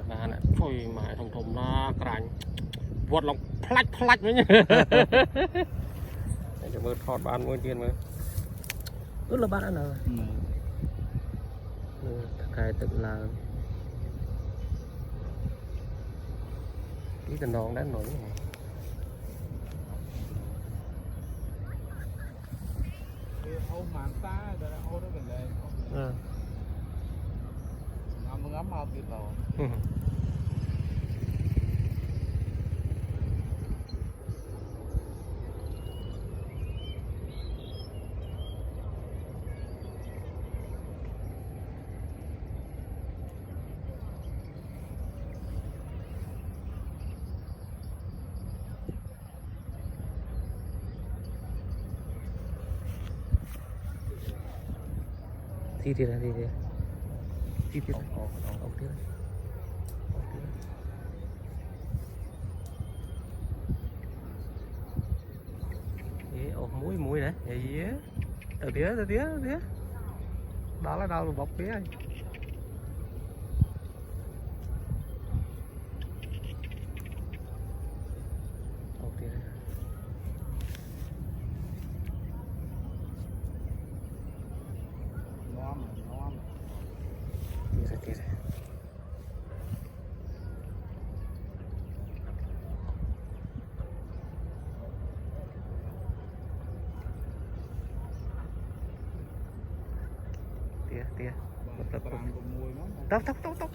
bạn này thôi mà thùng thùng nó cành vọt lòng plách với nhá để mưa thọt bạn mưa tiền mới ướt là bạn ăn nào cái tự là cái cần đòn đã nổi này ô màn ta rồi ô đó gần đây ngắm màu kịp rồi thì là gì thế thì tiếp ông tiếp thế mũi đấy gì á từ tía đó là đâu bọc phía anh tira tóc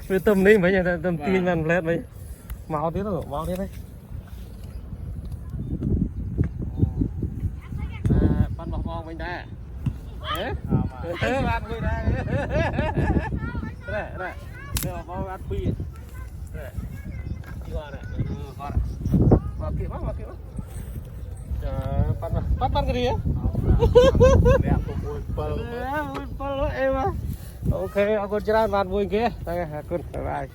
với tôm đi mấy nhà tôm tiên ăn lên mấy màu thế rồi màu thế đấy bắt bọc mình đây bạn vui đây đây đây bọc ăn phi đây qua này con vào kia bắt cái gì á ok, aku jalan buat buing ke, saya akun bye.